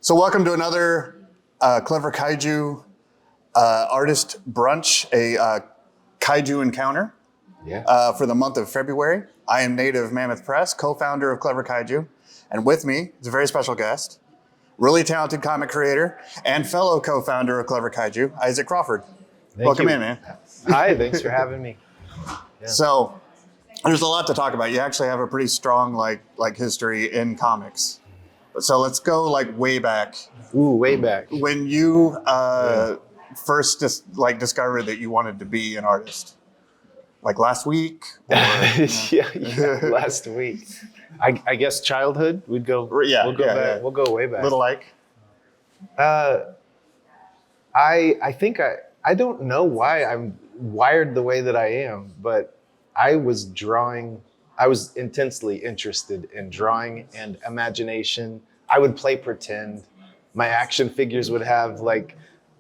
So welcome to another Clever Kaiju artist brunch, a Kaiju encounter for the month of February. I am Native Mammoth Press, co-founder of Clever Kaiju, and with me is a very special guest, really talented comic creator and fellow co-founder of Clever Kaiju, Isaac Crawford. Welcome in, man. Hi, thanks for having me. Yeah. So there's a lot to talk about. You actually have a pretty strong like history in comics. So let's go way back. Ooh, way back. When you first discovered that you wanted to be an artist, like last week? Or, yeah, last week. I guess childhood. We'll go back. We'll go way back. Little Ike. I think I don't know why I'm wired the way that I am, but I was intensely interested in drawing and imagination. I would play pretend. My action figures would have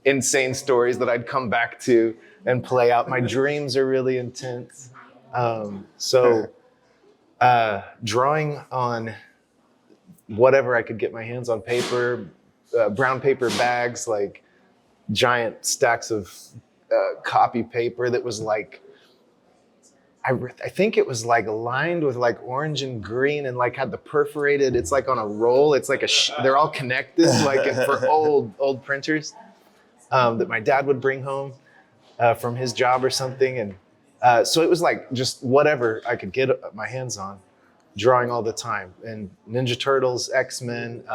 insane stories that I'd come back to and play out. My dreams are really intense. Drawing on whatever I could get my hands on, paper, brown paper bags, giant stacks of copy paper that was I think it was lined with orange and green and had the perforated, it's on a roll. It's they're all connected for old printers that my dad would bring home from his job or something. And so it was just whatever I could get my hands on, drawing all the time. And Ninja Turtles, X-Men,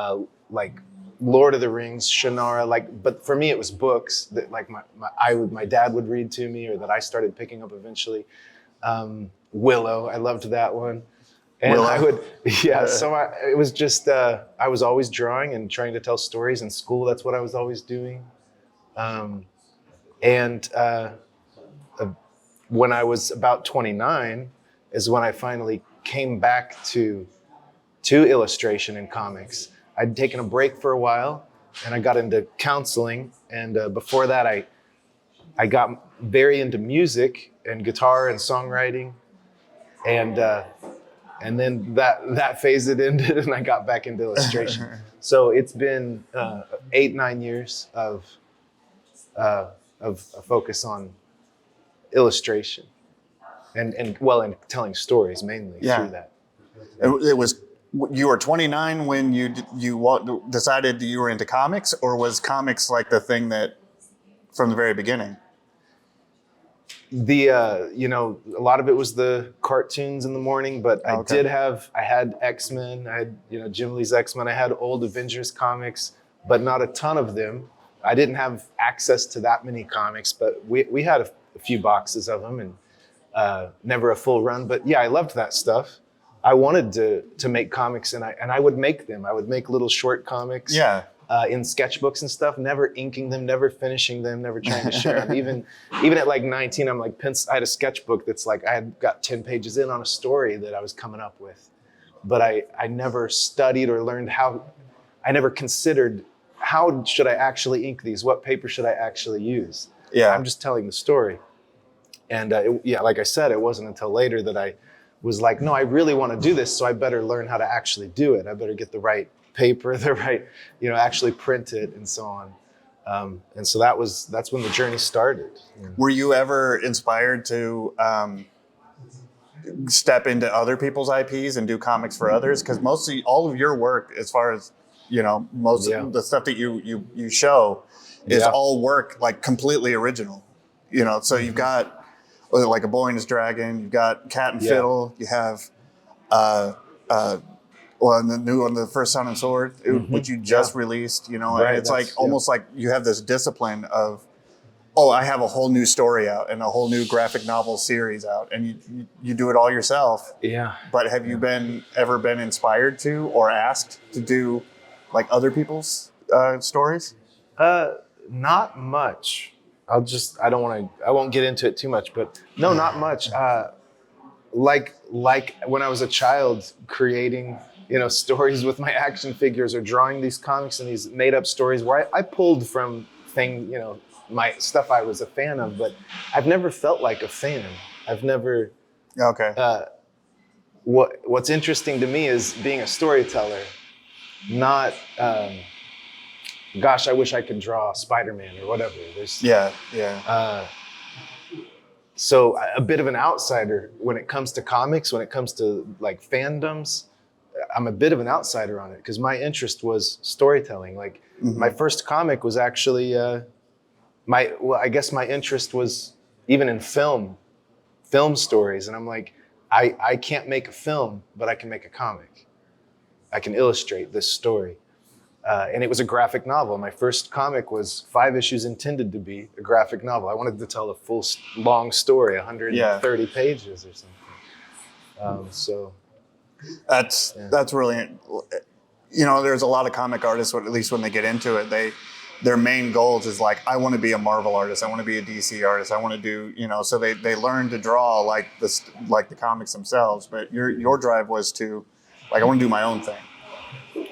Lord of the Rings, Shannara, but for me it was books that my dad would read to me or that I started picking up eventually. Willow, I loved that one. And Willow. It was just, I was always drawing and trying to tell stories in school. That's what I was always doing. When I was about 29 is when I finally came back to illustration and comics. I'd taken a break for a while and I got into counseling. And before that, I got very into music and guitar and songwriting, and then that phase it ended, and I got back into illustration. So it's been 8-9 years of a focus on illustration, and telling stories mainly through that. It was. You were 29 when you decided you were into comics, or was comics the thing that from the very beginning? A lot of it was the cartoons in the morning, but I had X-Men, I had, Jim Lee's X-Men, I had old Avengers comics, but not a ton of them. I didn't have access to that many comics, but we had a few boxes of them and never a full run. But yeah, I loved that stuff. I wanted to make comics and I would make them. I would make little short comics. Yeah. In sketchbooks and stuff, never inking them, never finishing them, never trying to share them. Even at 19, I'm I had a sketchbook that's I had got 10 pages in on a story that I was coming up with. But I never studied or learned I never considered how should I actually ink these? What paper should I actually use? Yeah. I'm just telling the story. And like I said, it wasn't until later that I was no, I really want to do this, so I better learn how to actually do it. I better get the right paper, the right, actually print it and so on. And so that's when the journey started. Were you ever inspired to step into other people's IPs and do comics for others? Because mostly all of your work, as far as, most of the stuff that you show is all work completely original, so you've got A Boy and His Dragon, you've got Cat and Fiddle, you have, the new one, the first Sun and Sword, which you just released, Right, it's almost like you have this discipline of, I have a whole new story out and a whole new graphic novel series out, and you do it all yourself. Yeah. But have you ever been inspired to or asked to do other people's stories? Not much. I won't get into it too much, but no, not much. Like when I was a child creating, stories with my action figures or drawing these comics and these made up stories where I pulled from my stuff I was a fan of, but I've never felt like a fan. I've never. Okay. What's interesting to me is being a storyteller, not gosh, I wish I could draw Spider-Man or whatever. There's so a bit of an outsider when it comes to comics, when it comes to like fandoms. I'm a bit of an outsider on it because my interest was storytelling. Like my first comic was actually I guess my interest was even in film stories. And I'm like, I can't make a film, but I can make a comic. I can illustrate this story. And it was a graphic novel. My first comic was 5 issues intended to be a graphic novel. I wanted to tell a full long story, 130 pages or something. So that's really, there's a lot of comic artists, at least when they get into it, their main goals is like, I want to be a Marvel artist, I want to be a DC artist, I want to do, so they learn to draw like the comics themselves. But your drive was to, like, I want to do my own thing.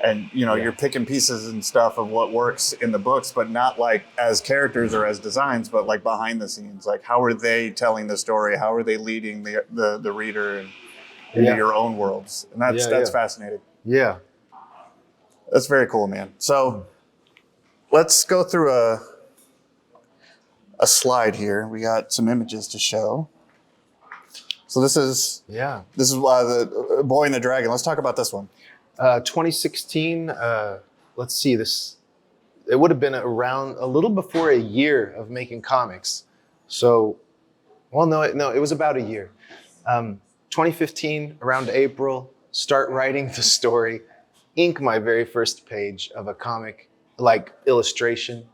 And you're picking pieces and stuff of what works in the books, but not like as characters or as designs, but like behind the scenes. Like, how are they telling the story? How are they leading the reader into your own worlds? And that's fascinating. Yeah, that's very cool, man. So let's go through a slide here. We got some images to show. So this is the Boy and the Dragon. Let's talk about this one. 2016, let's see, it would have been around a little before a year of making comics. So, it was about a year. 2015, around April, start writing the story, ink my very first page of a comic, like illustration.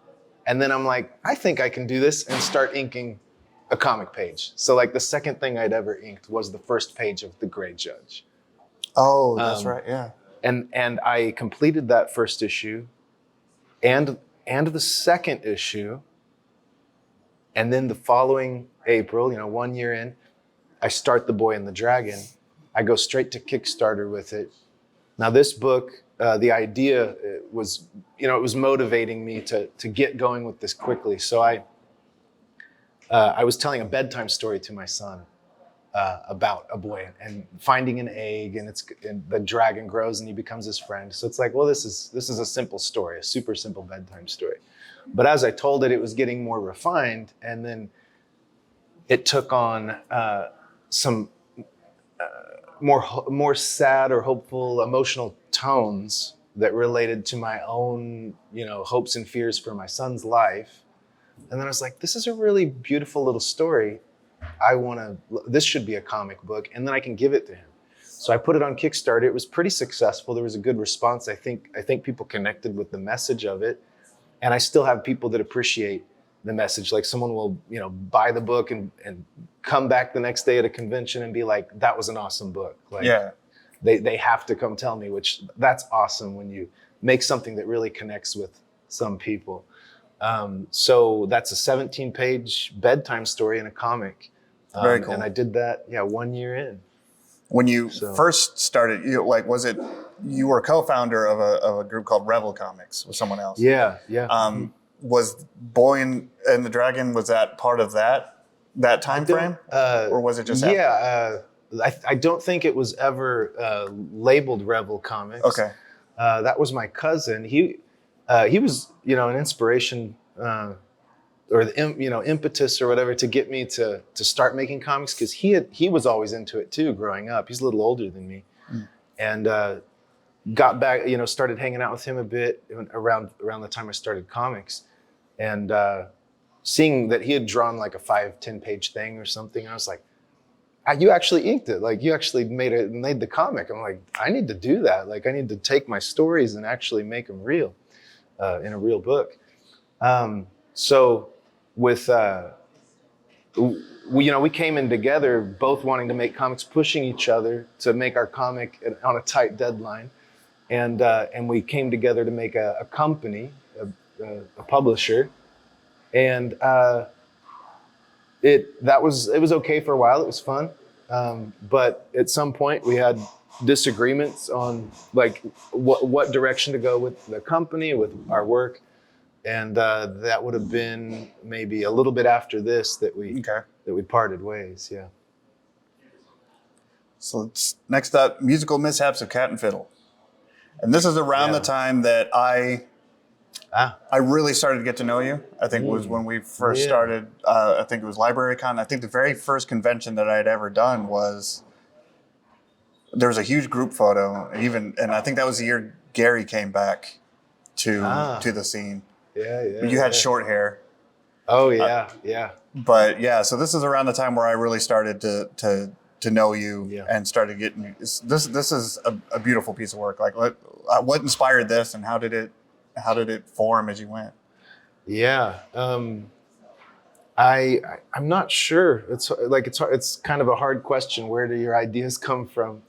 And then I'm like, I think I can do this, and start inking a comic page. So like the second thing I'd ever inked was the first page of The Gray Judge. Oh, that's right, yeah. And I completed that first issue and the second issue. And then the following April, 1 year in, I start The Boy and the Dragon. I go straight to Kickstarter with it. Now this book, the idea was, it was motivating me to get going with this quickly. So I was telling a bedtime story to my son about a boy and finding an egg, and the dragon grows and he becomes his friend. So it's like, well, this is a simple story, a super simple bedtime story. But as I told it, it was getting more refined, and then it took on some more sad or hopeful, emotional tones that related to my own, hopes and fears for my son's life. And then I was like, this is a really beautiful little story. This should be a comic book, and then I can give it to him. So I put it on Kickstarter. It was pretty successful. There was a good response. I think people connected with the message of it. And I still have people that appreciate the message. Like someone will, buy the book and come back the next day at a convention and be like, that was an awesome book. Like, they have to come tell me, which that's awesome when you make something that really connects with some people. So that's a 17-page bedtime story in a comic. Very cool. And I did that, 1 year in. When you first started, you were a co-founder of a group called Rebel Comics with someone else? Yeah. Was Boy and the Dragon, was that part of that time frame? Or was it just after? Yeah, I don't think it was ever labeled Rebel Comics. Okay. That was my cousin. He was, an inspiration or the impetus or whatever to get me to start making comics, because he was always into it too growing up. He's a little older than me, and got back, started hanging out with him a bit around the time I started comics, and seeing that he had drawn like a 5-10 page thing or something, I was like, you actually inked it, like you actually made the comic. I'm like, I need to do that. Like I need to take my stories and actually make them real in a real book. So with we came in together, both wanting to make comics, pushing each other to make our comic on a tight deadline, and we came together to make a company, a publisher, and it was okay for a while. It was fun, but at some point we had disagreements on like what direction to go with the company, with our work. And that would have been maybe a little bit after this that we parted ways. Yeah. So next up, musical mishaps of Cat and Fiddle, and this is around the time that I I really started to get to know you. I think was when we first started. I think it was LibraryCon. I think the very first convention that I had ever done was there was a huge group photo, and I think that was the year Gary came back to the scene. Yeah. You had short hair. Oh yeah, yeah. But yeah, so this is around the time where I really started to know you and started getting this. This is a beautiful piece of work. Like what inspired this, and how did it form as you went? Yeah, I'm not sure. It's kind of a hard question. Where do your ideas come from?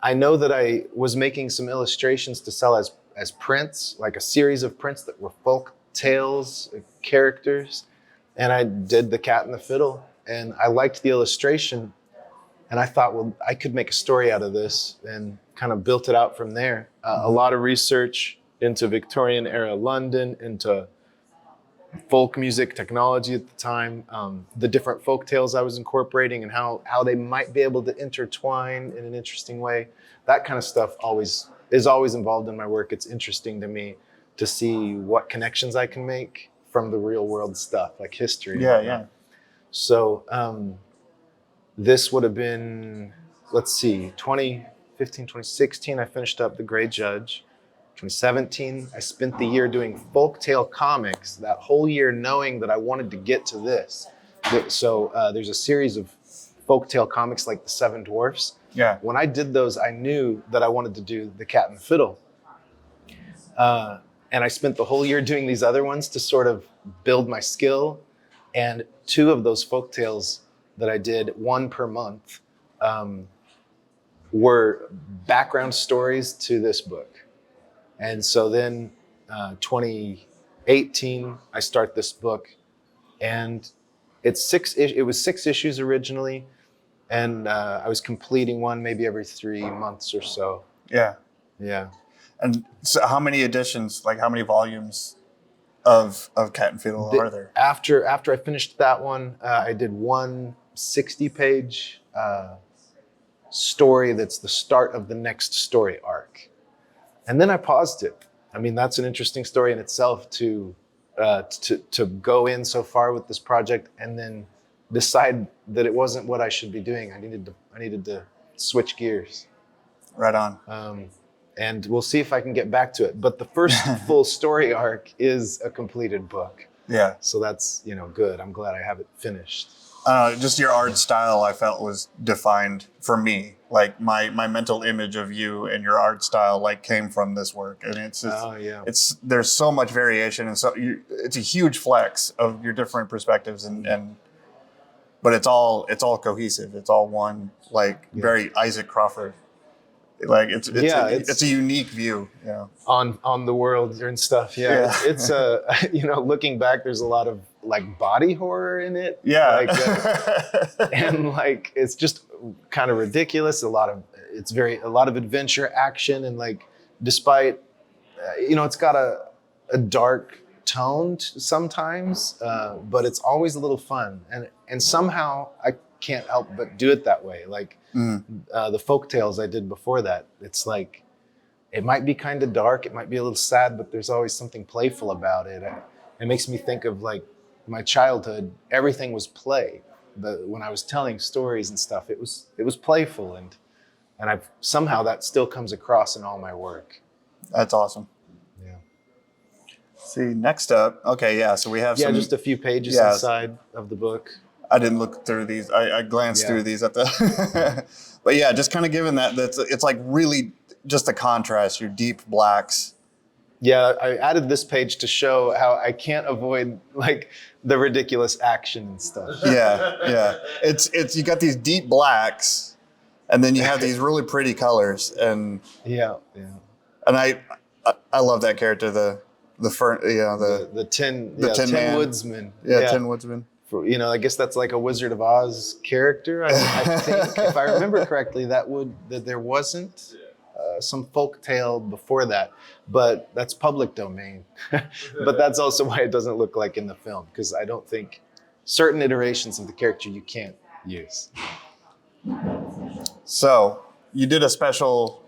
I know that I was making some illustrations to sell as prints, like a series of prints that were folk tales, characters, and I did the Cat and the Fiddle, and I liked the illustration, and I thought, well, I could make a story out of this, and kind of built it out from there. A lot of research into Victorian era London, into folk music technology at the time, the different folk tales I was incorporating, and how they might be able to intertwine in an interesting way. That kind of stuff is always involved in my work. It's interesting to me to see what connections I can make from the real world stuff, like history. Yeah. So this would have been, let's see, 2015, 2016, I finished up The Gray Judge. 2017, I spent the year doing folktale comics, that whole year knowing that I wanted to get to this. So there's a series of folktale comics like The Seven Dwarfs. Yeah. When I did those, I knew that I wanted to do The Cat and the Fiddle. And I spent the whole year doing these other ones to sort of build my skill. And two of those folktales that I did, one per month, were background stories to this book. And so then 2018, I start this book, and it was 6 issues originally, and I was completing one maybe every 3 months or so. Yeah. And so how many editions, like how many volumes of Cat and Fiddle are there? After I finished that one, I did one 60-page story that's the start of the next story arc. And then I paused it. I mean, that's an interesting story in itself to go in so far with this project and then decide that it wasn't what I should be doing. I needed to switch gears. Right on. And we'll see if I can get back to it. But the first full story arc is a completed book. Yeah. So that's, good. I'm glad I have it finished. Just your art style, I felt, was defined for me. Like my mental image of you and your art style, like, came from this work, and it's there's so much variation, and so it's a huge flex of your different perspectives, but it's all cohesive. It's all one, very Isaac Crawford. Like it's a unique view, on the world and stuff. Yeah. It's looking back, there's a lot of body horror in it. Yeah. And it's just kind of ridiculous. A lot of adventure action, and despite it's got a dark tone sometimes, but it's always a little fun, and somehow I can't help but do it that way. The folk tales I did before that, it's it might be kind of dark, it might be a little sad, but there's always something playful about it. It makes me think of my childhood. Everything was play. When I was telling stories and stuff, it was playful, and I've somehow that still comes across in all my work. That's awesome. Yeah. See, next up, okay, yeah. So we have just a few pages inside of the book. I didn't look through these. I glanced through these at the, but yeah, just kind of given it's really just a contrast. Your deep blacks. Yeah, I added this page to show how I can't avoid the ridiculous action and stuff. Yeah. It's you got these deep blacks, and then you have these really pretty colors, and yeah. And I love that character, the Tin Man. Woodsman. Tin Woodsman. I guess that's like a Wizard of Oz character. I think, if I remember correctly, that there wasn't some folk tale before that, but that's public domain. But that's also why it doesn't look like in the film, because I don't think certain iterations of the character you can't use. So you did a special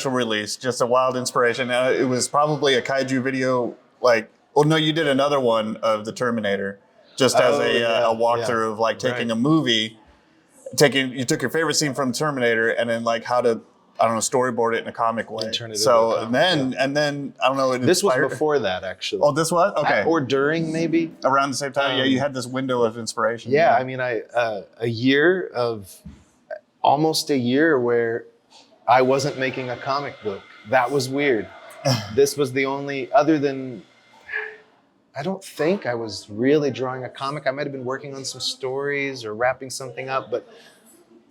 release, just a wild inspiration. It was probably a Kaiju video like, well, no, you did another one of the Terminator, just as a walkthrough of like taking a movie, you took your favorite scene from Terminator and then like how to, I don't know, storyboard it in a comic way. And turn it so into a comic, and then I don't know. This was before that, actually. Oh, this was okay. Or during, maybe around the same time. Yeah, you had this window of inspiration. Yeah, I mean, almost a year where I wasn't making a comic book. That was weird. This was the only, other than, I don't think I was really drawing a comic. I might have been working on some stories or wrapping something up, but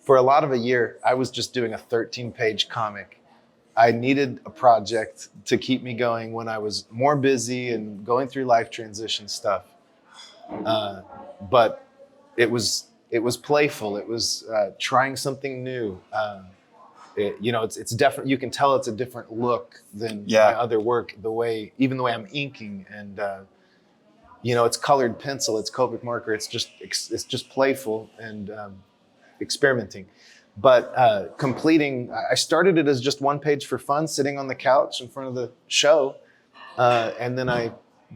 for a lot of a year, I was just doing a 13-page comic. I needed a project to keep me going when I was more busy and going through life transition stuff. But it was playful. It was trying something new. It's different. You can tell it's a different look than my other work. Even the way I'm inking, and it's colored pencil, it's Copic marker. It's just playful and experimenting. But I started it as just one page for fun, sitting on the couch in front of the show, and then I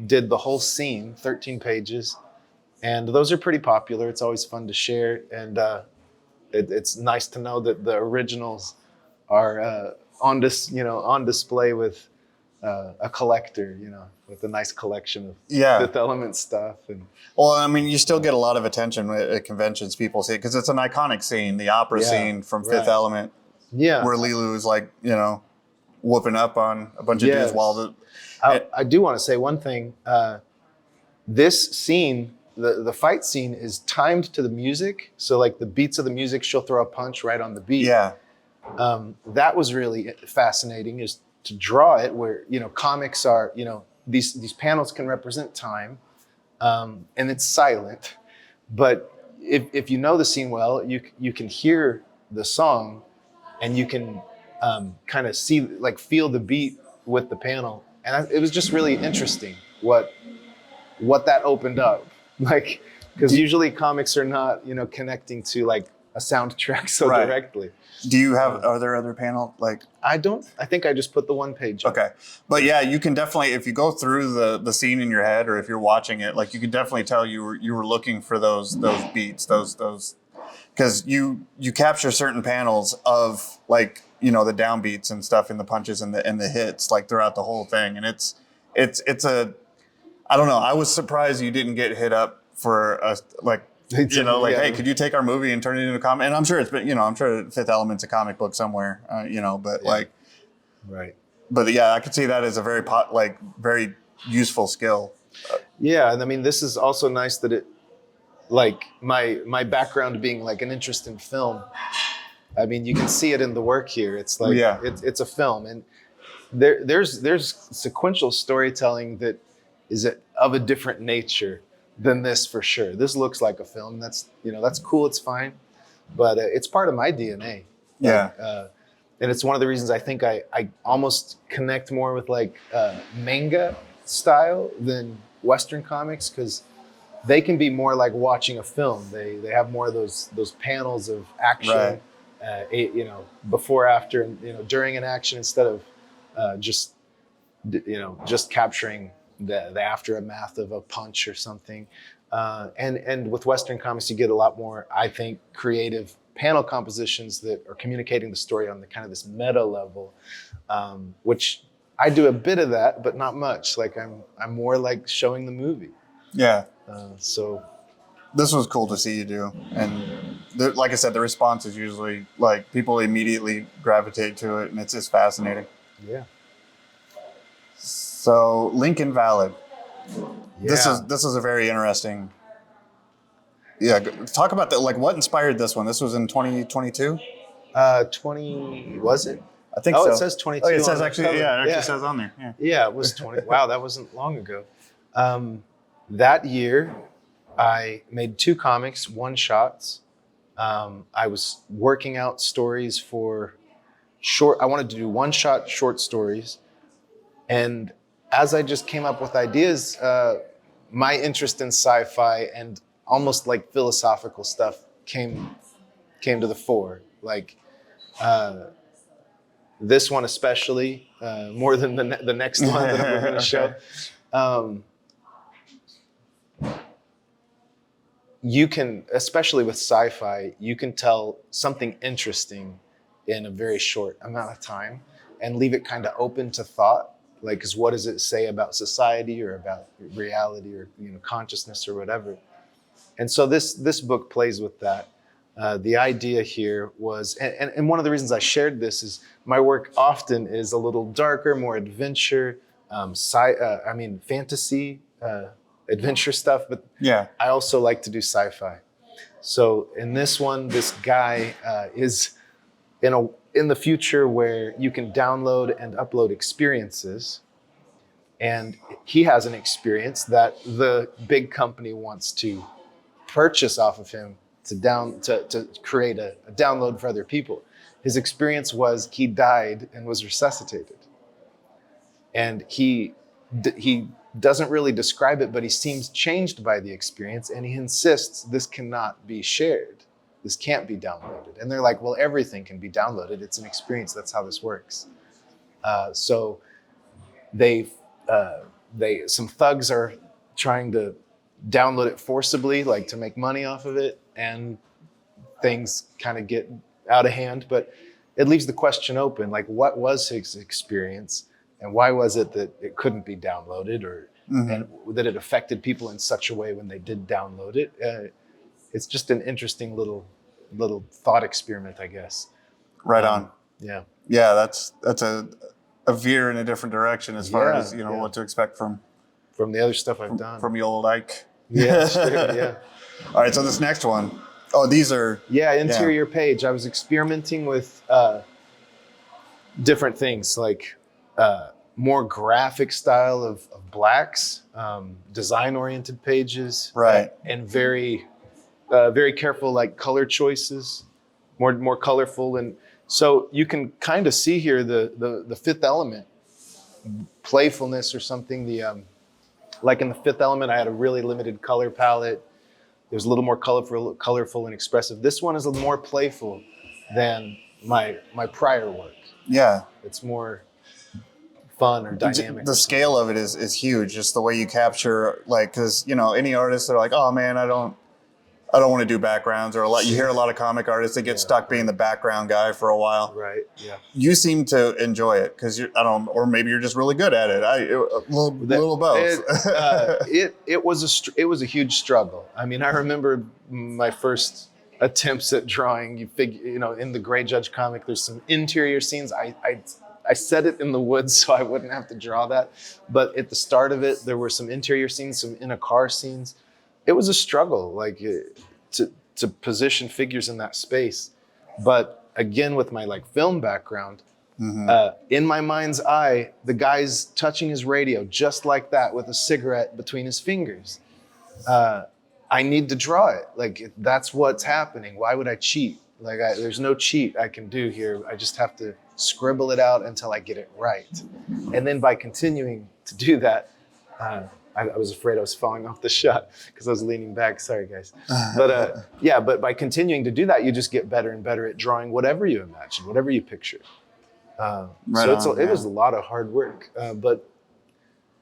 did the whole scene, 13 pages. And those are pretty popular. It's always fun to share. And it's nice to know that the originals are on display with a collector, with a nice collection of Fifth Element stuff. And well, I mean, you still get a lot of attention at conventions. People see it because it's an iconic scene, the opera scene from Fifth Element, where Lilu is like, whooping up on a bunch of dudes while I do want to say one thing. This scene, the fight scene, is timed to the music. So like the beats of the music, she'll throw a punch right on the beat. Yeah. That was really fascinating, is to draw it where, comics are, these panels can represent time, and it's silent. But if you know the scene well, you can hear the song, and you can kind of see, like, feel the beat with the panel. And it was just really interesting what that opened up. Like, because usually comics are not, connecting to like a soundtrack so directly. Do you have, are there other panel? Like, I think I just put the one page up. Okay. But yeah, you can definitely, if you go through the scene in your head, or if you're watching it, like, you can definitely tell you were looking for those beats, those, because you capture certain panels of, like, the downbeats and stuff in the punches and the hits, like, throughout the whole thing. And it's I don't know. I was surprised you didn't get hit up for hey, could you take our movie and turn it into a comic? And I'm sure it's been, I'm sure Fifth Element's a comic book somewhere, right. But yeah, I could see that as a very useful skill. Yeah, and I mean, this is also nice that it, like, my background being like an interest in film. I mean, you can see it in the work here. It's like it's a film, and there's sequential storytelling that is of a different nature than this, for sure. This looks like a film. That's cool. It's fine, but it's part of my DNA. And it's one of the reasons I think I almost connect more with like manga style than Western comics, because they can be more like watching a film. They have more of those panels of action, before, after, and during an action, instead of just capturing the aftermath of a punch or something. And with Western comics, you get a lot more, I think, creative panel compositions that are communicating the story on the kind of this meta level, which I do a bit of that, but not much. Like, I'm more like showing the movie. Yeah. So this was cool to see you do. And like I said, the response is usually like people immediately gravitate to it, and it's just fascinating. Yeah. So Lincoln Valid. Yeah. This is a very interesting. Yeah, talk about that. Like, what inspired this one? This was in 2022. 20 was it? I think so. It says 22. Oh, it says actually. Yeah, it actually says on there. Yeah. Yeah, it was 20. Wow, that wasn't long ago. That year, I made 2 comics, one-shots. I was working out stories for short. I wanted to do one-shot short stories. And as I just came up with ideas, my interest in sci-fi and almost like philosophical stuff came to the fore. Like this one especially, more than the next one that we're going to show. um, you can, especially with sci-fi, you can tell something interesting in a very short amount of time and leave it kind of open to thought. Like, because what does it say about society or about reality or consciousness or whatever? And so this book plays with that. The idea here was, and one of the reasons I shared this is my work often is a little darker, more adventure, fantasy, adventure stuff, but Yeah. I also like to do sci-fi. So in this one, this guy is in the future where you can download and upload experiences. And he has an experience that the big company wants to purchase off of him to create a download for other people. His experience was he died and was resuscitated. And he doesn't really describe it, but he seems changed by the experience, and he insists this cannot be shared. This can't be downloaded. And they're like, well, everything can be downloaded. It's an experience. That's how this works. So some thugs are trying to download it forcibly, like to make money off of it, and things kind of get out of hand. But it leaves the question open, like, what was his experience, and why was it that it couldn't be downloaded, or and that it affected people in such a way when they did download it? It's just an interesting little thought experiment, I guess. Right on. Yeah. Yeah, that's a veer in a different direction as far as what to expect from the other stuff I've done. From the old Ike. Yeah, sure, yeah. All right, so this next one. Oh, these are interior page. I was experimenting with different things, like more graphic style of blacks, design-oriented pages, right, and very careful, like color choices, more colorful. And so you can kind of see here the fifth element, playfulness or something. Like in the fifth element, I had a really limited color palette. It was a little more colorful and expressive. This one is a little more playful than my prior work. Yeah, it's more fun or dynamic. The scale of it is huge. Just the way you capture, like, because any artists are like, oh man, I don't want to do backgrounds, or you hear a lot of comic artists that get stuck being the background guy for a while. Right. Yeah. You seem to enjoy it because or maybe you're just really good at it. A little both. It was a huge struggle. I mean, I remember my first attempts at drawing. You figure, in the Gray Judge comic, there's some interior scenes. I set it in the woods so I wouldn't have to draw that. But at the start of it, there were some interior scenes, some in a car scenes. It was a struggle, like to position figures in that space. But again, with my film background, in my mind's eye, the guy's touching his radio just like that with a cigarette between his fingers. I need to draw it. Like, that's what's happening. Why would I cheat? Like, there's no cheat I can do here. I just have to scribble it out until I get it right. And then by continuing to do that, I was afraid I was falling off the shot because I was leaning back. Sorry, guys. But by continuing to do that, you just get better and better at drawing whatever you imagine, whatever you picture. It was a lot of hard work. But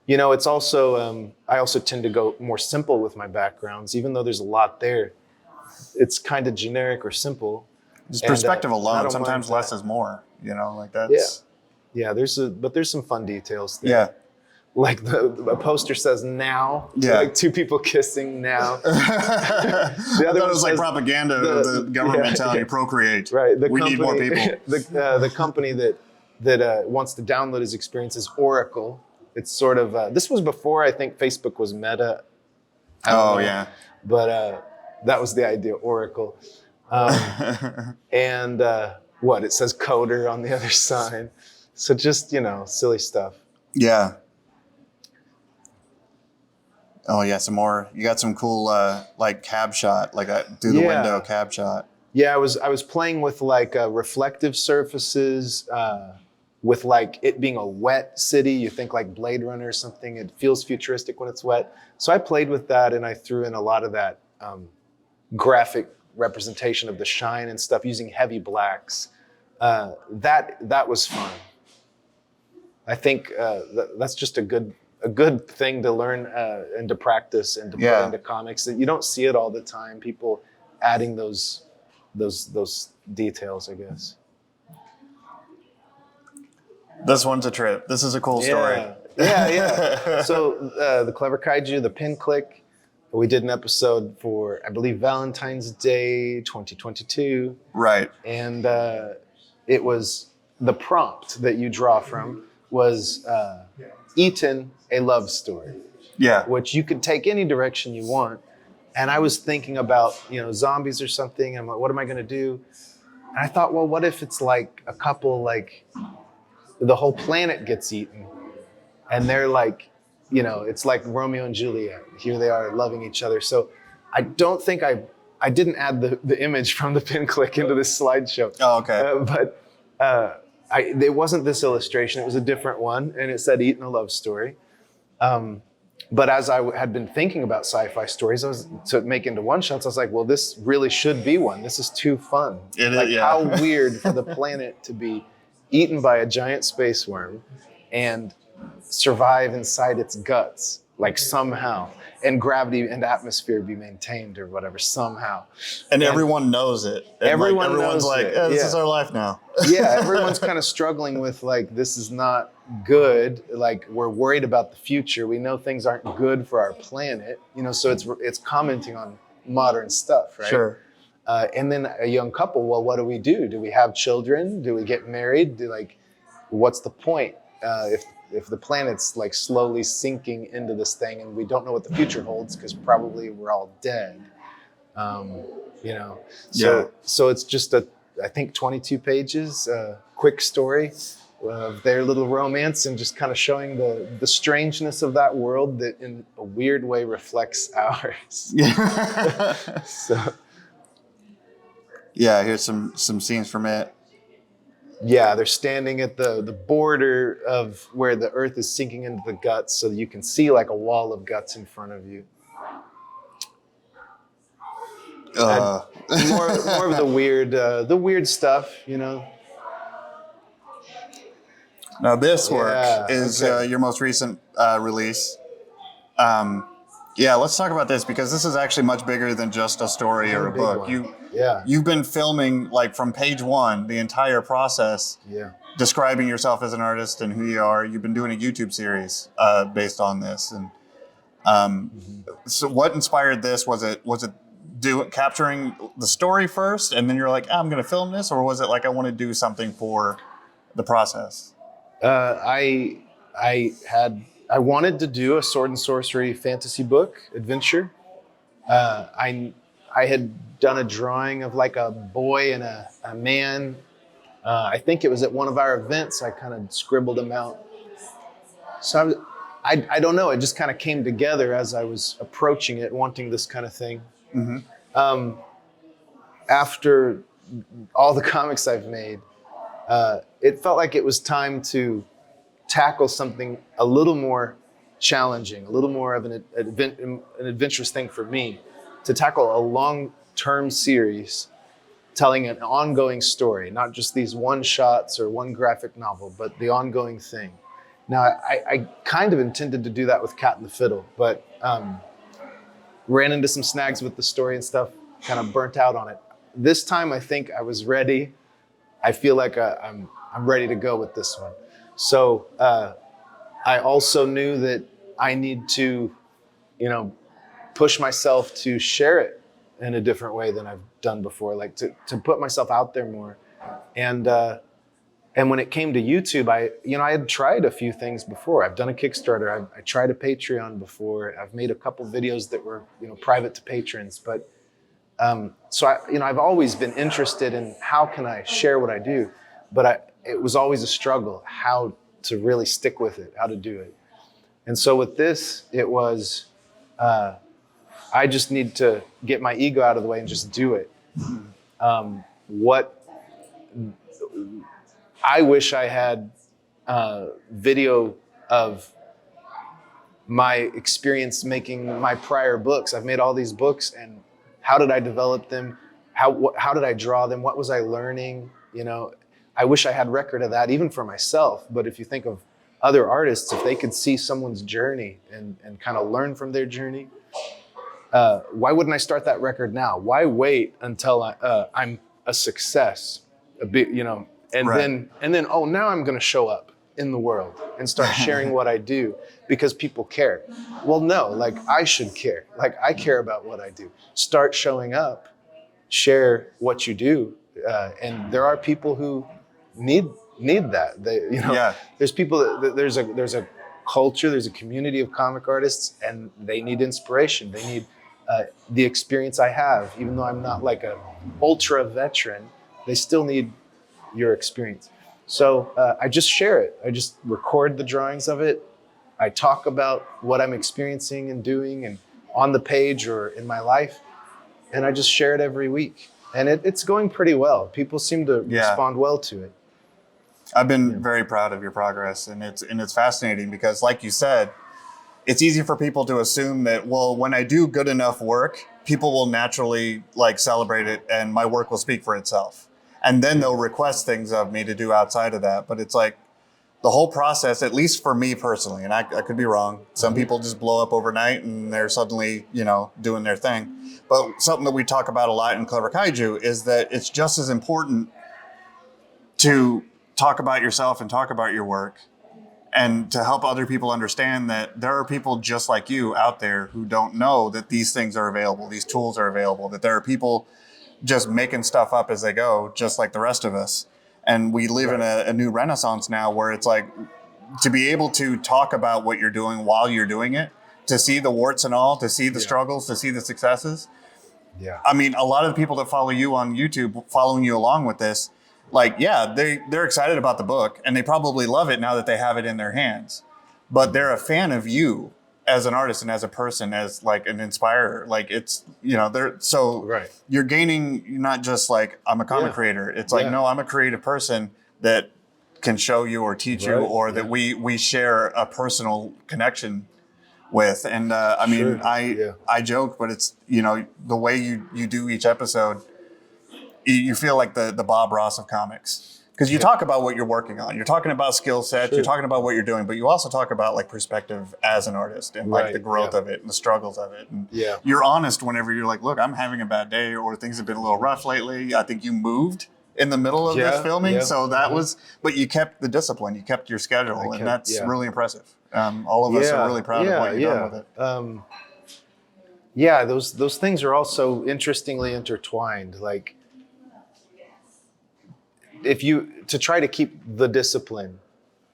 it's also, I also tend to go more simple with my backgrounds, even though there's a lot there. It's kind of generic or simple. Just perspective alone. Sometimes less is more. Like that's. Yeah. There's some fun details there. Yeah. Like a poster says now, like two people kissing now. The other one was like propaganda of the government telling you procreate. Right. We need more people. The company that wants to download his experience is Oracle. It's sort of, this was before I think Facebook was Meta. Yeah. But that was the idea, Oracle. And it says coder on the other side. So just, silly stuff. Yeah. Oh yeah, some more. You got some cool like cab shot, like that through the window cab shot. Yeah, I was playing with reflective surfaces, with it being a wet city. You think like Blade Runner or something. It feels futuristic when it's wet. So I played with that, and I threw in a lot of that graphic representation of the shine and stuff using heavy blacks. That was fun. I think that's just a good a good thing to learn and to practice and to put into comics. That you don't see it all the time. People adding those details, I guess. This one's a trip. This is a cool story. Yeah. So the Clever Kaiju, the Pin Click, we did an episode for, I believe, Valentine's Day 2022. Right. And it was the prompt that you draw from was Eaton, a love story. Yeah. Which you could take any direction you want. And I was thinking about, zombies or something. And I'm like, what am I going to do? And I thought, well, what if it's like a couple, like the whole planet gets eaten and they're like, it's like Romeo and Juliet. Here they are loving each other. So I don't think I didn't add the image from the Pin Click into this slideshow. Oh, okay. But it wasn't this illustration. It was a different one. And it said Eaten a Love Story. But as I had been thinking about sci-fi stories, to make into one-shots, I was like, well, this really should be one. This is too fun. How weird for the planet to be eaten by a giant space worm and survive inside its guts, like somehow, and gravity and atmosphere be maintained or whatever, somehow. And everyone knows it. And everyone's like, this is our life now. Yeah, everyone's kind of struggling with like, this is not good. Like, we're worried about the future. We know things aren't good for our planet, so it's commenting on modern stuff, right? Sure. And then a young couple, well, what do we do? Do we have children? Do we get married? What's the point? If the planet's like slowly sinking into this thing and we don't know what the future holds because probably we're all dead, So it's just I think 22 pages, quick story of their little romance and just kind of showing the strangeness of that world that in a weird way reflects ours. Yeah. So. Yeah, here's some scenes from it. Yeah, they're standing at the border of where the earth is sinking into the guts so that you can see like a wall of guts in front of you. More of the weird stuff, Now this work is your most recent release. Let's talk about this because this is actually much bigger than just a story or a book. You've been filming like from page one, the entire process, describing yourself as an artist and who you are. You've been doing a YouTube series based on this. And so what inspired this? Was it capturing the story first and then you're like, I'm going to film this? Or was it like, I want to do something for the process? I wanted to do a sword and sorcery fantasy book adventure. I had done a drawing of like a boy and a man. I think it was at one of our events. I kind of scribbled them out. So I don't know. It just kind of came together as I was approaching it, wanting this kind of thing. Mm-hmm. After all the comics I've made, it felt like it was time to tackle something a little more challenging, a little more of an adventurous thing for me, to tackle a long-term series telling an ongoing story, not just these one-shots or one graphic novel, but the ongoing thing. Now, I kind of intended to do that with Cat and the Fiddle, but ran into some snags with the story and stuff, kind of burnt out on it. This time, I think I was ready. I feel like I'm ready to go with this one. So I also knew that I need to, push myself to share it in a different way than I've done before, like to put myself out there more. And when it came to YouTube, I had tried a few things before. I've done a Kickstarter. I tried a Patreon before. I've made a couple videos that were, private to patrons. But so I've always been interested in how can I share what I do, but it was always a struggle how to really stick with it, how to do it. And so with this, it was, I just need to get my ego out of the way and just do it. What I wish I had video of my experience making my prior books. I've made all these books, and how did I develop them? How did I draw them? What was I learning? I wish I had record of that, even for myself. But if you think of other artists, if they could see someone's journey and kind of learn from their journey, why wouldn't I start that record now? Why wait until I'm a success, a bit, and Right. then oh, now I'm going to show up in the world and start sharing what I do because people care. Well, no, like I should care. Like I care about what I do. Start showing up, share what you do, and there are people who need that. There's people that there's a culture, there's a community of comic artists, and they need inspiration. They need the experience I have, even though I'm not like a ultra veteran. They still need your experience. So I just share it. I just record the drawings of it. I talk about what I'm experiencing and doing, and on the page or in my life, and I just share it every week. And it's going pretty well. People seem to respond well to it. I've been very proud of your progress, and it's fascinating because, like you said, it's easy for people to assume that, well, when I do good enough work, people will naturally like celebrate it and my work will speak for itself. And then they'll request things of me to do outside of that. But it's like the whole process, at least for me personally, and I could be wrong. Some people just blow up overnight and they're suddenly, doing their thing. But something that we talk about a lot in Clever Kaiju is that it's just as important to talk about yourself and talk about your work, and to help other people understand that there are people just like you out there who don't know that these things are available, these tools are available, that there are people just making stuff up as they go, just like the rest of us. And we live in a new renaissance now where it's like to be able to talk about what you're doing while you're doing it, to see the warts and all, to see the struggles, to see the successes. Yeah. I mean, a lot of the people that follow you on YouTube, following you along with this, like, yeah, they're excited about the book and they probably love it now that they have it in their hands. But they're a fan of you as an artist and as a person, as like an inspirer. Like it's, you're gaining not just like I'm a comic creator. It's like, no, I'm a creative person that can show you or teach you, or that we share a personal connection with. And I joke, but it's, the way you do each episode, you feel like the Bob Ross of comics, because you talk about what you're working on. You're talking about skill sets. You're talking about what you're doing, but you also talk about like perspective as an artist and like the growth of it and the struggles of it. And you're honest whenever you're like, look, I'm having a bad day or things have been a little rough lately. I think you moved in the middle of this filming. So that was, but you kept the discipline, you kept your schedule, and that's really impressive. All of us are really proud of what you've done with it. Those things are also interestingly intertwined. Like, to try to keep the discipline,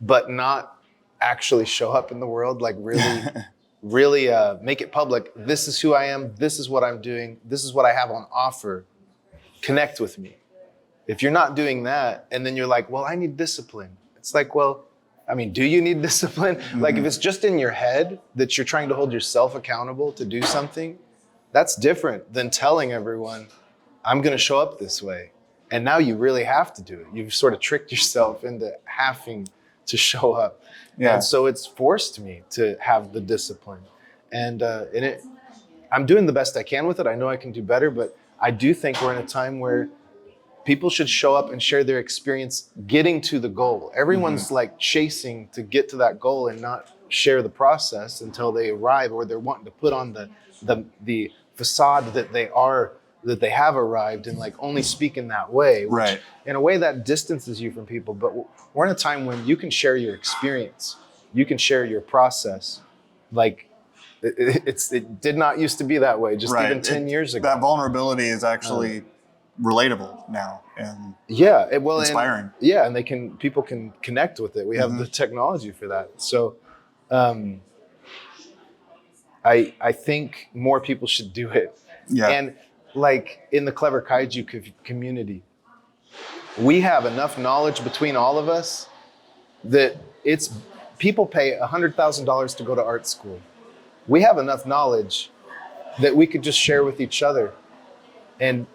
but not actually show up in the world, like really make it public. This is who I am. This is what I'm doing. This is what I have on offer. Connect with me. If you're not doing that, and then you're like, well, I need discipline. It's like, well, I mean, do you need discipline? Mm-hmm. Like if it's just in your head that you're trying to hold yourself accountable to do something, that's different than telling everyone, I'm going to show up this way. And now you really have to do it. You've sort of tricked yourself into having to show up. Yeah. And so it's forced me to have the discipline. And I'm doing the best I can with it. I know I can do better, but I do think we're in a time where people should show up and share their experience getting to the goal. Everyone's like chasing to get to that goal and not share the process until they arrive, or they're wanting to put on the facade that they have arrived and like only speak in that way, which in a way that distances you from people. But we're in a time when you can share your experience, you can share your process. Like it did not used to be that way just even 10 years ago. That vulnerability is actually relatable now and inspiring. And people can connect with it. We have the technology for that. So I think more people should do it. Yeah. And like in the Clever Kaiju community, we have enough knowledge between all of us that people pay $100,000 to go to art school. We have enough knowledge that we could just share with each other. And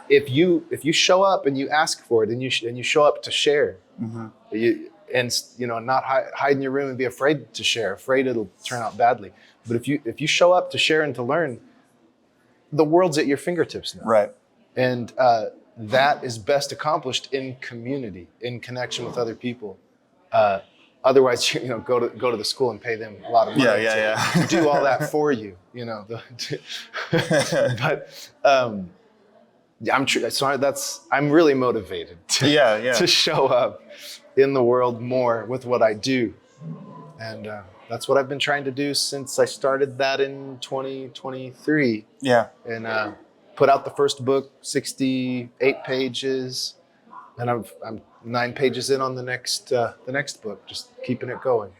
if you show up and you ask for it and you show up to share, not hide in your room and be afraid to share, afraid it'll turn out badly. But if you show up to share and to learn, the world's at your fingertips now. Right. And that is best accomplished in community, in connection with other people. Otherwise, go to the school and pay them a lot of money to do all that for you. But I'm really motivated to show up in the world more with what I do, and that's what I've been trying to do since I started that in 2023. Yeah, and put out the first book, 68 pages, and I'm 9 pages in on the next book, just keeping it going.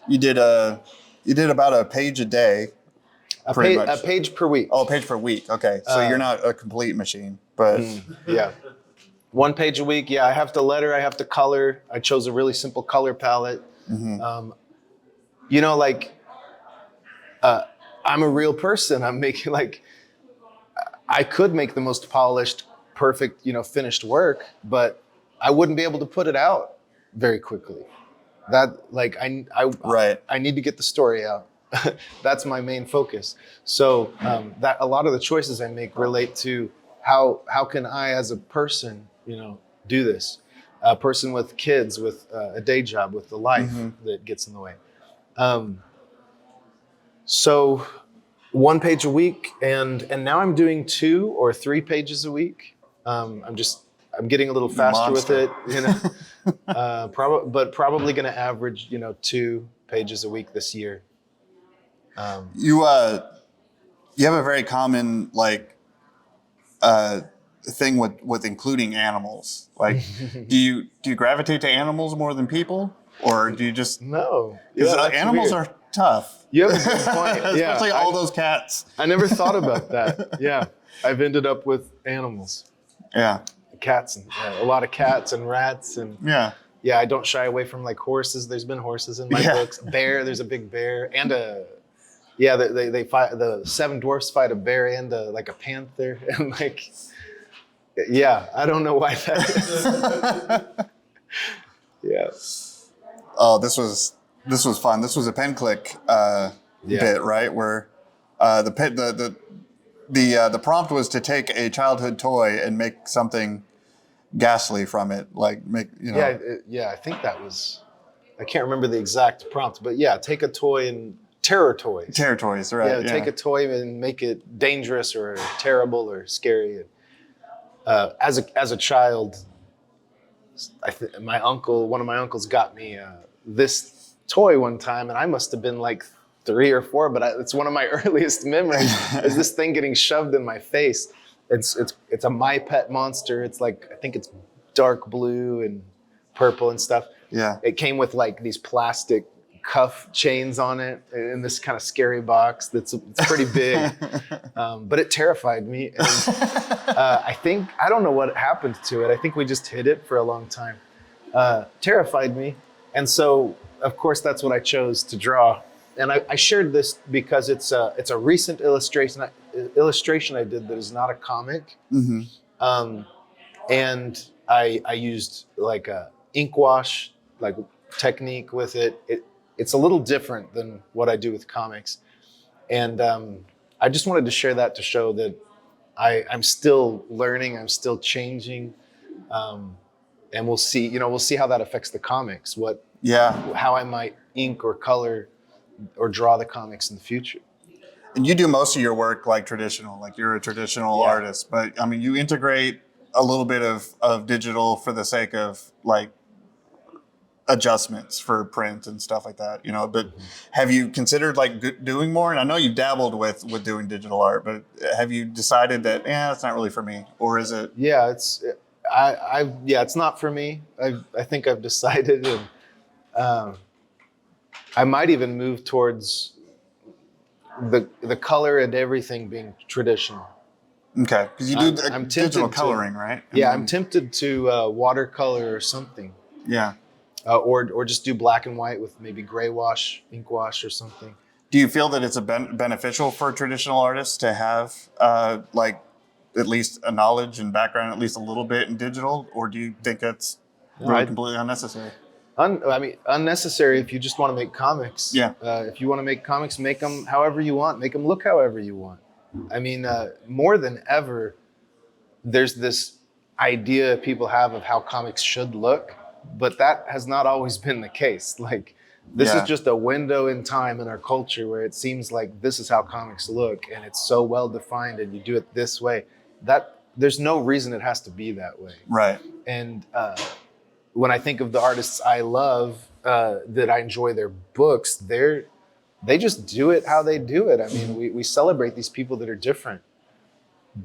You did about a page a day. A page per week. Oh, a page per week. Okay, so you're not a complete machine, but yeah, 1 page a week. Yeah, I have to letter, I have to color. I chose a really simple color palette. Mm-hmm. I'm a real person. I'm making I could make the most polished, perfect, finished work, but I wouldn't be able to put it out very quickly. I need to get the story out. That's my main focus. So that a lot of the choices I make relate to how can I, as a person, do this? A person with kids, with a day job, with the life that gets in the way. So 1 page a week, and now I'm doing 2 or 3 pages a week. I'm getting a little faster with it, probably going to average 2 pages a week this year. You have a very common thing with including animals. Like, do you gravitate to animals more than people, or do you just no? Because animals are tough. You have a good point. Yeah, especially all those cats. I never thought about that. Yeah, I've ended up with animals. Yeah, cats and a lot of cats and rats and yeah. I don't shy away from horses. There's been horses in my books. Bear, there's a big bear and they fight. The 7 dwarfs fight a bear and a panther and I don't know why that is. Yeah. Oh, this was fun. This was a pen click bit, right? Where the prompt was to take a childhood toy and make something ghastly from it, I think that was. I can't remember the exact prompt, but take a toy and terror toys. Terror toys, right? Yeah, take a toy and make it dangerous or terrible or scary. As a child, one of my uncles got me this toy one time, and I must have been 3 or 4, but it's one of my earliest memories is this thing getting shoved in my face. It's a My Pet monster. It's I think it's dark blue and purple and stuff. Yeah. It came with these plastic cuff chains on it in this kind of scary box it's pretty big. But it terrified me. And I don't know what happened to it. I think we just hid it for a long time. Terrified me. And so, of course, that's what I chose to draw. And I shared this because it's a recent illustration I did that is not a comic. Mm-hmm. And I used a ink wash technique with it. It's a little different than what I do with comics. And I just wanted to share that to show that I'm still learning, I'm still changing. And we'll see how that affects the comics, how I might ink or color or draw the comics in the future. And you do most of your work traditional, you're a traditional artist, but I mean, you integrate a little bit of digital for the sake of adjustments for print and stuff like that, but have you considered doing more? And I know you've dabbled with doing digital art, but have you decided that, it's not really for me, or is it? Yeah, it's not for me. I think I've decided, and I might even move towards the color and everything being traditional. Okay, because you do digital coloring, right? I'm tempted to watercolor or something. Yeah. Or just do black and white with maybe gray wash, ink wash or something. Do you feel that it's beneficial for traditional artists to have at least a knowledge and background, at least a little bit in digital, or do you think that's completely unnecessary? Unnecessary if you just want to make comics. Yeah. If you want to make comics, make them however you want. Make them look however you want. I mean, more than ever, there's this idea people have of how comics should look. but that has not always been the case. Like, this is just a window in time in our culture where it seems like this is how comics look, and it's so well defined, and you do it this way. That there's no reason it has to be that way. Right. And when I think of the artists I love, that I enjoy their books, they just do it how they do it. I mean, we celebrate these people that are different.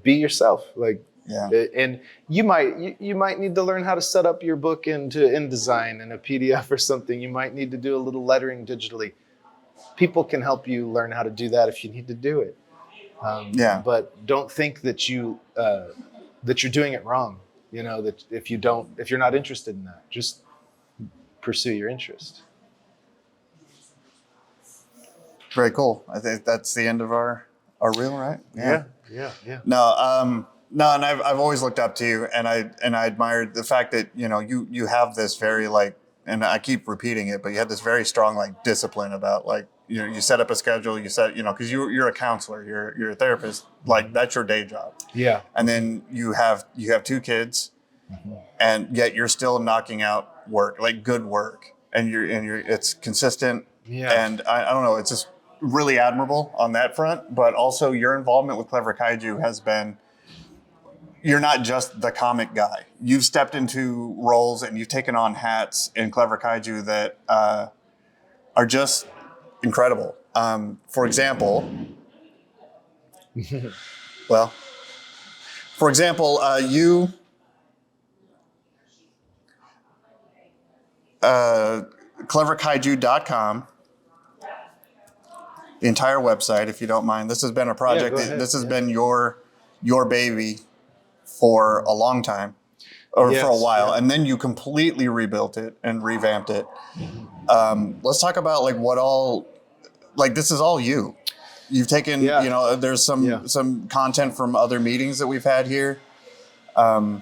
Be yourself, like. Yeah. And you might need to learn how to set up your book into InDesign and a PDF or something. You might need to do a little lettering digitally. People can help you learn how to do that if you need to do it. But don't think that that you're doing it wrong. You know, that if you're not interested in that, just pursue your interest. Very cool. I think that's the end of our reel, right? Yeah. No, and I've always looked up to you, and I admired the fact that you have this very and I keep repeating it, but you have this very strong discipline about you set up a schedule, you set because you're a counselor, you're a therapist, that's your day job. Yeah. And then you have 2 kids, and yet you're still knocking out work, good work, and you're it's consistent. Yeah. And I don't know, it's just really admirable on that front, but also your involvement with Clever Kaiju has been. You're not just the comic guy. You've stepped into roles and you've taken on hats in Clever Kaiju that are just incredible. For example, you cleverkaiju.com, the entire website, if you don't mind. This has been a project. This has been your baby for a long time, or for a while, and then you completely rebuilt it and revamped it. Let's talk about what all, this is all you. You've taken, there's some content from other meetings that we've had here. You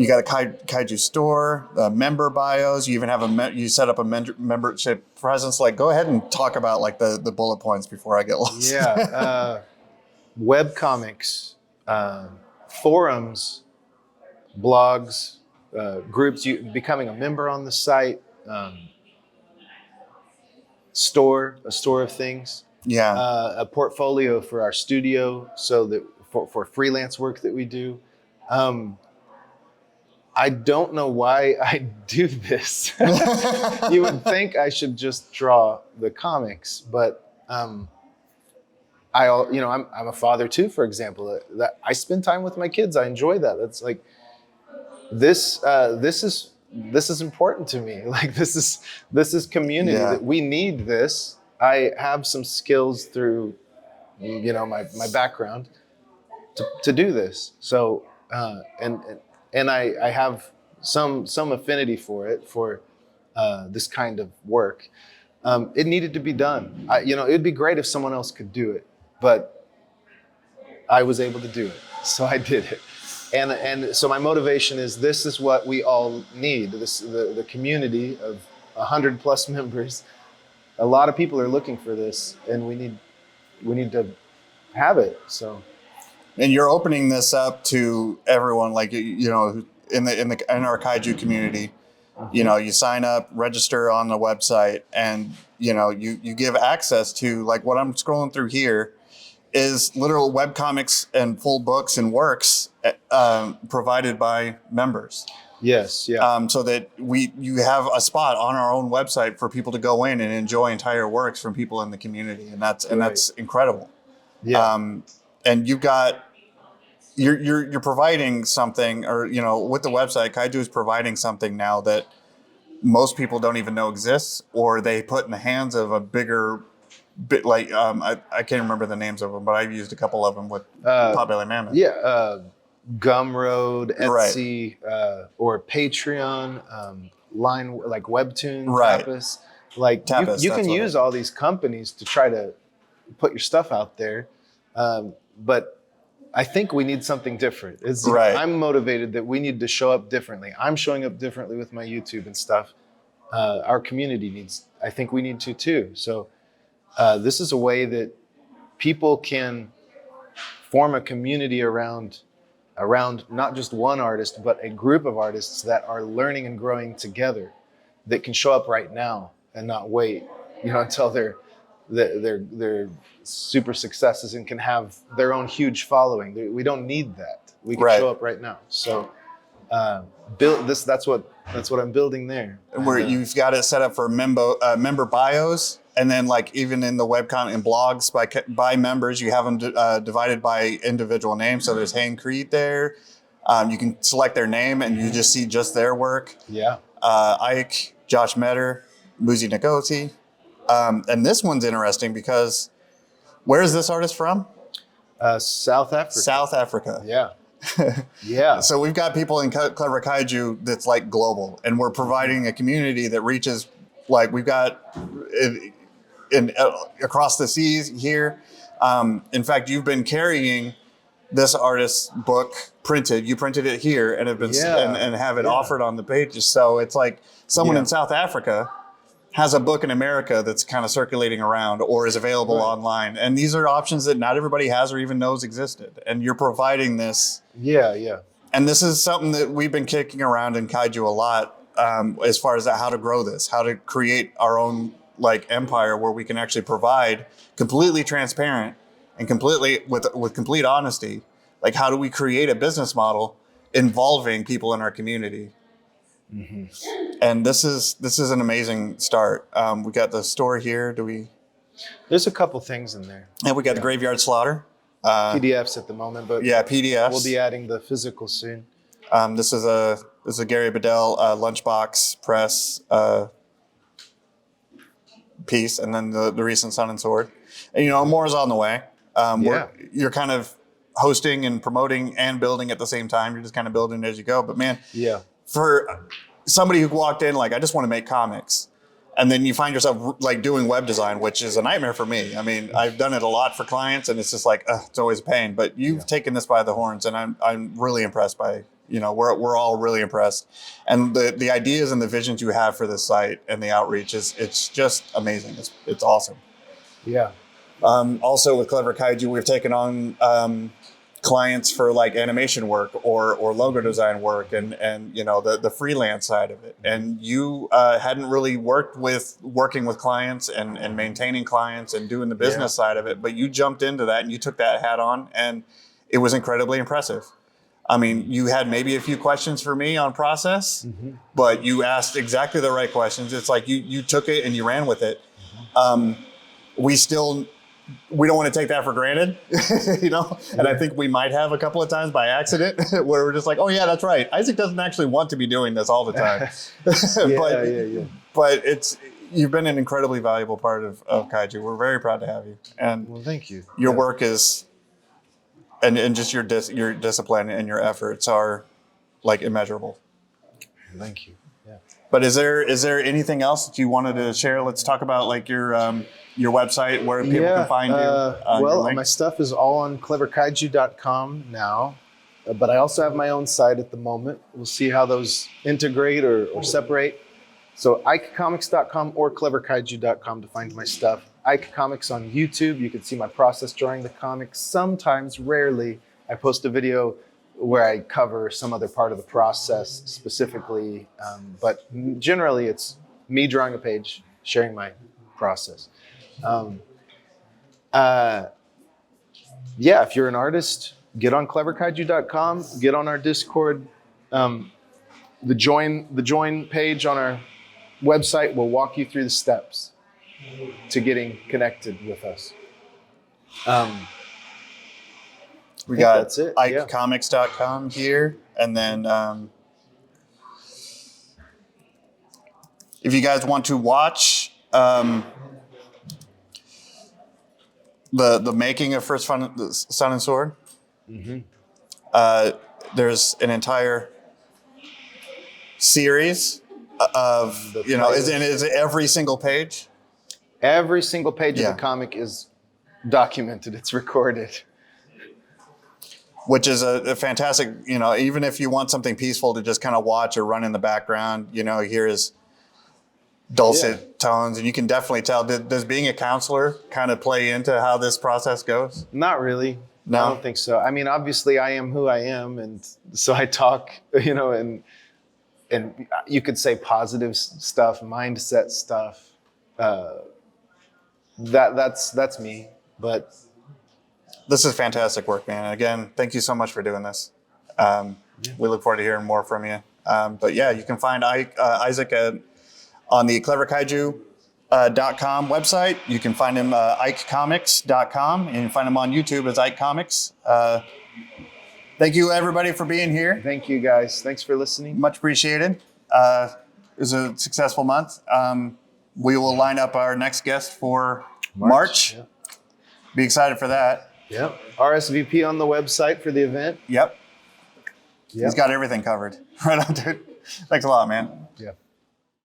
got a Kaiju store, member bios. You even have you set up a membership presence. Go ahead and talk about the bullet points before I get lost. Yeah, web comics. Forums, blogs, groups, becoming a member on the site, a store of things. Yeah. A portfolio for our studio, so that for freelance work that we do. I don't know why I do this. You would think I should just draw the comics, but I'm a father too, for example. That I spend time with my kids. I enjoy that. That's this is important to me. This is community. Yeah. That we need this. I have some skills through my background to do this. So and I have some affinity for it, for this kind of work. It needed to be done. It'd be great if someone else could do it, but I was able to do it, so I did it. And so my motivation is, this is what we all need. The community of 100+ members. A lot of people are looking for this, and we need to have it. So. And you're opening this up to everyone, in our Kaiju community. You sign up, register on the website, and you give access to what I'm scrolling through here is literal webcomics and full books and works provided by members. Yes, yeah. So that you have a spot on our own website for people to go in and enjoy entire works from people in the community, and that's incredible. Yeah. And you're providing something, or with the website, Kaiju is providing something now that most people don't even know exists, or they put in the hands of a bigger bit. I can't remember the names of them, but I've used a couple of them with Potbelly Mammoth. Yeah, Gumroad, Etsy, or Patreon, Line, Webtoon, Right. Tapas. Tapas, you can use all these companies to try to put your stuff out there, but I think we need something different. Right. I'm motivated that we need to show up differently. I'm showing up differently with my YouTube and stuff. Our community needs, I think we need to too. So this is a way that people can form a community around around not just one artist, but a group of artists that are learning and growing together, that can show up right now and not wait, until they're super successes and can have their own huge following. We don't need that. We can show up right now. So build this. That's what I'm building there. Where you've got it set up for member bios, and then like even in the webcom and blogs by members, you have them divided by individual names. So there's Hayne Creed there. You can select their name and you just see just their work. Yeah. Ike, Josh Metter, Muzi Ngozi. And this one's interesting because where is this artist from? South Africa. South Africa. Yeah. Yeah. So we've got people in Clever Kaiju that's like global, and we're providing a community that reaches, like we've got across the seas here. In fact, you've been carrying this artist's book printed. You printed it here and have been and have it offered on the pages. So it's like someone in South Africa has a book in America that's kind of circulating around or is available online. And these are options that not everybody has or even knows existed. And you're providing this. Yeah, yeah. And this is something that we've been kicking around in Kaiju a lot, as far as how to grow this, how to create our own like empire where we can actually provide completely transparent and completely with complete honesty. Like, how do we create a business model involving people in our community? Mm-hmm. And this is an amazing start. We got the store here. There's a couple things in there. And we got the Graveyard Slaughter. PDFs at the moment, but PDFs. We'll be adding the physical soon. This is a Gary Bedell lunchbox press piece, and then the recent Sun and Sword. And more is on the way. You're kind of hosting and promoting and building at the same time. You're just kind of building as you go. But man, for somebody who walked in like, I just want to make comics, and then you find yourself like doing web design, which is a nightmare for me. I mean, I've done it a lot for clients, and it's just like it's always a pain. But you've taken this by the horns, and I'm really impressed by we're all really impressed, and the ideas and the visions you have for this site and the outreach it's just amazing. It's awesome. Yeah. Also with Clever Kaiju, we've taken on clients for like animation work or logo design work and the freelance side of it. And you hadn't really working with clients and maintaining clients and doing the business side of it, but you jumped into that and you took that hat on, and it was incredibly impressive. I mean, you had maybe a few questions for me on process, but you asked exactly the right questions. It's like you took it and you ran with it. We don't want to take that for granted, And I think we might have a couple of times by accident where we're just like, oh yeah, that's right. Isaac doesn't actually want to be doing this all the time. But you've been an incredibly valuable part of Kaiju. We're very proud to have you. And well, thank you. Your work is, and just your discipline and your efforts are like immeasurable. Thank you. Yeah. But is there anything else that you wanted to share? Let's talk about like your website, where people can find you. My stuff is all on cleverkaiju.com now, but I also have my own site at the moment. We'll see how those integrate or separate. So ikecomics.com or cleverkaiju.com to find my stuff. Ike Comics on YouTube. You can see my process drawing the comics. Sometimes, rarely, I post a video where I cover some other part of the process specifically, but generally it's me drawing a page, sharing my process. If you're an artist, get on cleverkaiju.com, get on our Discord. The join page on our website will walk you through the steps to getting connected with us. We got that's it. ikecomics.com here, and then if you guys want to watch the making of First Sun and Sword, there's an entire series of is it every single page? Every single page of the comic is documented. It's recorded. Which is a fantastic, even if you want something peaceful to just kind of watch or run in the background, hear his dulcet tones, and you can definitely tell. Does being a counselor kind of play into how this process goes? Not really. No? I don't think so. I mean, obviously, I am who I am, and so I talk, and you could say positive stuff, mindset stuff. That's me. But this is fantastic work, man. Again, thank you so much for doing this. We look forward to hearing more from you. But yeah, you can find Isaac on the cleverkaiju.com website. You can find him ikecomics.com, and you can find him on YouTube as Ike Comics. Thank you, everybody, for being here. Thank you, guys. Thanks for listening. Much appreciated. It was a successful month. We will line up our next guest for March. Yeah. Be excited for that. Yep. RSVP on the website for the event. Yep. He's got everything covered. Right on, dude. Thanks a lot, man.